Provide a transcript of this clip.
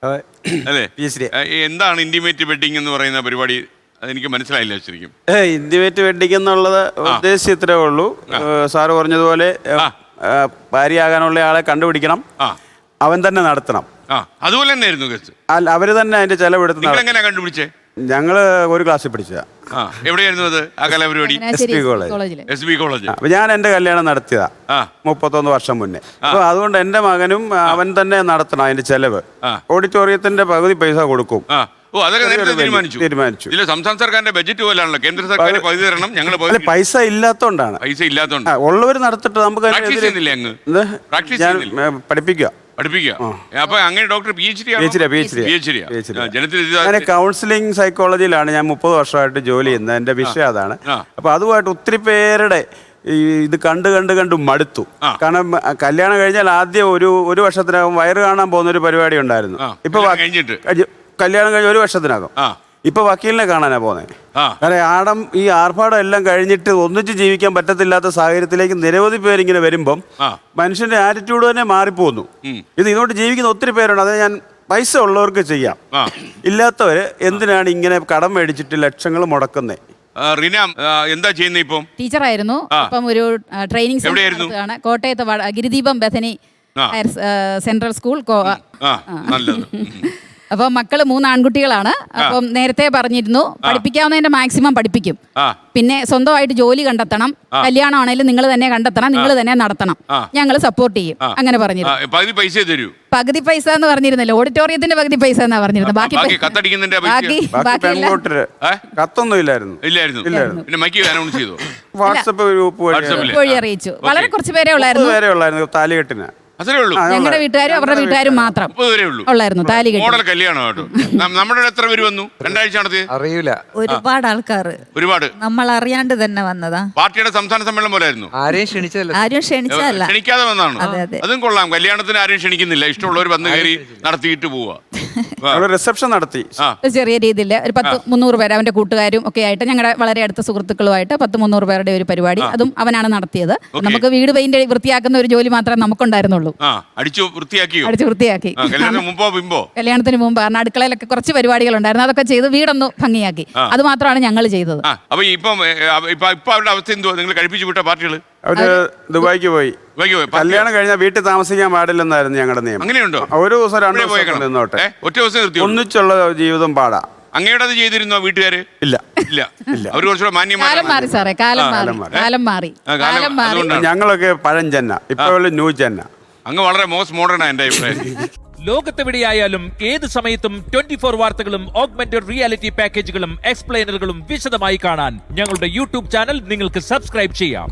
അല്ലേ? PhD. എന്താണ് intimate wedding എന്ന് പറയുന്ന പരിപാടി? അതെനിക്ക് മനസ്സിലായില്ല ശരിക്കും. ഇന്റിമേറ്റ് വെഡിങ് എന്നുള്ളത് ഉദ്ദേശിച്ച് ഇത്രേ ഉള്ളൂ. സാറ് പറഞ്ഞതുപോലെ ഭാര്യയാകാനുള്ള ആളെ കണ്ടുപിടിക്കണം, അവൻ തന്നെ നടത്തണം. അതുപോലെ തന്നെയായിരുന്നു കേസ്. അല്ല, അവര് തന്നെ അതിന്റെ ചെലവെടുത്ത്. എങ്ങനെയാ കണ്ടുപിടിച്ചേ? ഞങ്ങള് ഒരു ക്ലാസ്സിൽ പഠിച്ചതാ. എവിടെയായിരുന്നു അത് ആ കലാപരിപാടി? SB college. അപ്പൊ ഞാൻ എന്റെ കല്യാണം നടത്തിയതാ 31 വർഷം മുന്നേ. അപ്പൊ അതുകൊണ്ട് എന്റെ മകനും അവൻ തന്നെ നടത്തണം അതിന്റെ ചെലവ്. ഓഡിറ്റോറിയത്തിന്റെ പകുതി പൈസ കൊടുക്കും. തീരുമാനിച്ചു. സംസ്ഥാന സർക്കാരിന്റെ ബഡ്ജറ്റ് പോലാണല്ലോ, കേന്ദ്ര സർക്കാർ പകുതി തരണം, ഞങ്ങൾ പൈസ ഇല്ലാത്തോണ്ടാണ്. ഉള്ളവര് നടത്തിട്ട് നമുക്ക് പഠിപ്പിക്കുക. അപ്പൊ അങ്ങനെ ഡോക്ടർ കൗൺസിലിംഗ് സൈക്കോളജിയിലാണ് ഞാൻ 30 വർഷമായിട്ട് ജോലി ചെയ്യുന്നത്. എന്റെ വിഷയം അതാണ്. അപ്പൊ അതുമായിട്ട് ഒത്തിരി പേരുടെ ഇത് കണ്ട് മടുത്തു. കാരണം കല്യാണം കഴിഞ്ഞാൽ ആദ്യം ഒരു വർഷത്തിനകം വയറ് കാണാൻ പോകുന്ന ഒരു പരിപാടി ഉണ്ടായിരുന്നു. ഇപ്പൊ കല്യാണം കഴിഞ്ഞ 1 വർഷത്തിനകം ഇപ്പൊ വക്കീലിനെ കാണാനാ പോകുന്നത്. കാരണം ഈ ആർഭാടം എല്ലാം കഴിഞ്ഞിട്ട് ഒന്നിച്ച് ജീവിക്കാൻ പറ്റത്തില്ലാത്ത സാഹചര്യത്തിലേക്ക് നിരവധി പേരിങ്ങനെ വരുമ്പം മനുഷ്യന്റെ ആറ്റിറ്റ്യൂഡ് തന്നെ മാറിപ്പോകുന്നു. ഇതുകൊണ്ട് ജീവിക്കുന്ന ഒത്തിരി പേരുണ്ട്. അത് ഞാൻ പൈസ ഉള്ളവർക്ക് ചെയ്യാം, ഇല്ലാത്തവര് എന്തിനാണ് ഇങ്ങനെ കടം മേടിച്ചിട്ട് ലക്ഷങ്ങൾ മുടക്കുന്നേ? എന്താ ചെയ്യുന്നത്? ഇപ്പം ടീച്ചറായിരുന്നു. അപ്പം ഒരു ട്രെയിനിങ് സെന്റർ കോട്ടയത്ത് ഗിരിദീപം ബഥനി സെൻട്രൽ സ്കൂൾ. അപ്പൊ മക്കള് 3 ആൺകുട്ടികളാണ്. അപ്പം നേരത്തെ പറഞ്ഞിരുന്നു പഠിപ്പിക്കാവുന്നതിന്റെ മാക്സിമം പഠിപ്പിക്കും. പിന്നെ സ്വന്തമായിട്ട് ജോലി കണ്ടെത്തണം, കല്യാണം ആണെങ്കിലും നിങ്ങൾ തന്നെ കണ്ടെത്തണം, നിങ്ങൾ തന്നെ നടത്തണം, ഞങ്ങൾ സപ്പോർട്ട് ചെയ്യും, അങ്ങനെ പറഞ്ഞിരുന്നു. പകുതി പൈസ എന്ന് പറഞ്ഞിരുന്നില്ല, ഓഡിറ്റോറിയത്തിന്റെ പകുതി പൈസ എന്നാ പറഞ്ഞിരുന്നത്. ബാക്കി വാട്സ്ആപ്പ് ഗ്രൂപ്പ് വഴി അറിയിച്ചു. വളരെ കുറച്ച് പേരെ ഉള്ളായിരുന്നു താലികെട്ടിന്. ഞങ്ങളുടെ വീട്ടുകാരും അവരുടെ വീട്ടുകാരും മാത്രം ഉള്ളായിരുന്നു താലി കെട്ടി. മോഡൽ കല്യാണമായിട്ട് നമ്മുടെ എത്ര പേര് വന്നു? 2 ആഴ്ച നടത്തി. അറിയില്ല, ഒരുപാട് ആൾക്കാർ, ഒരുപാട് നമ്മൾ അറിയാണ്ട് തന്നെ വന്നതാ. പാർട്ടിയുടെ സംസ്ഥാന സമ്മേളനം പോലായിരുന്നു. ആരെയും ക്ഷണിച്ചതല്ല, ക്ഷണിക്കാതെ വന്നാണ്. അതും കൊള്ളാം. കല്യാണത്തിന് ആരെയും ക്ഷണിക്കുന്നില്ല, ഇഷ്ടമുള്ളവർ വന്ന് കയറി നടത്തിയിട്ട് പോവാ. റിസപ്ഷൻ നടത്തി ചെറിയ രീതിയിൽ ഒരു 10-300 പേര് അവന്റെ കൂട്ടുകാരും ഒക്കെ ആയിട്ട്, ഞങ്ങളുടെ വളരെ അടുത്ത സുഹൃത്തുക്കളുമായിട്ട് 10-300 പേരുടെ ഒരു പരിപാടി. അതും അവനാണ് നടത്തിയത്. നമുക്ക് വീട് പെയിന്റ് വൃത്തിയാക്കുന്ന ഒരു ജോലി മാത്രമേ നമുക്കുണ്ടായിരുന്നുള്ളൂ. അടിച്ചു വൃത്തിയാക്കി. കല്യാണത്തിന് മുമ്പ് കാരണം അടുക്കളയിലൊക്കെ കുറച്ച് പരിപാടികൾ ഉണ്ടായിരുന്നു, അതൊക്കെ ചെയ്ത് വീടൊന്ന് ഭംഗിയാക്കി. അത് മാത്രമാണ് ഞങ്ങൾ ചെയ്തത്. അപ്പൊ അവരുടെ അവസ്ഥ എന്തോ? നിങ്ങൾ കഴിപ്പിച്ചു വിട്ട പാർട്ടികൾ അവര് ദുബായിക്ക് പോയി. കല്യാണം കഴിഞ്ഞാൽ വീട്ടിൽ താമസിക്കാൻ പാടില്ലെന്നായിരുന്നു ഞങ്ങളുടെ നിയമം. അങ്ങനെയുണ്ടോ? ഒരു ദിവസം 2 ദിവസം നിന്നോട്ടെ, ഒറ്റ ദിവസം ഒന്നിച്ചുള്ള ജീവിതം പാടാ. അങ്ങയുടെ അത് ചെയ്തിരുന്നോ വീട്ടുകാര്? ഇല്ല. അവർ കുറച്ചുകൂടെ കാലം മാറി സാറേ, കാലം മാറി. ഞങ്ങളൊക്കെ പഴം ചെന്ന, ഇപ്പൊ ന്യൂ ചെന്ന. അങ്ങ് വളരെ മോസ്റ്റ് മോഡേൺ എന്റെ അഭിപ്രായം. ലോകത്തെവിടെയായാലും ഏത് സമയത്തും 24 വാർത്തകളും ഓഗ്മെന്റഡ് റിയാലിറ്റി പാക്കേജുകളും എക്സ്പ്ലെയിനറുകളും വിശദമായി കാണാൻ ഞങ്ങളുടെ യൂട്യൂബ് ചാനൽ നിങ്ങൾക്ക് സബ്സ്ക്രൈബ് ചെയ്യാം.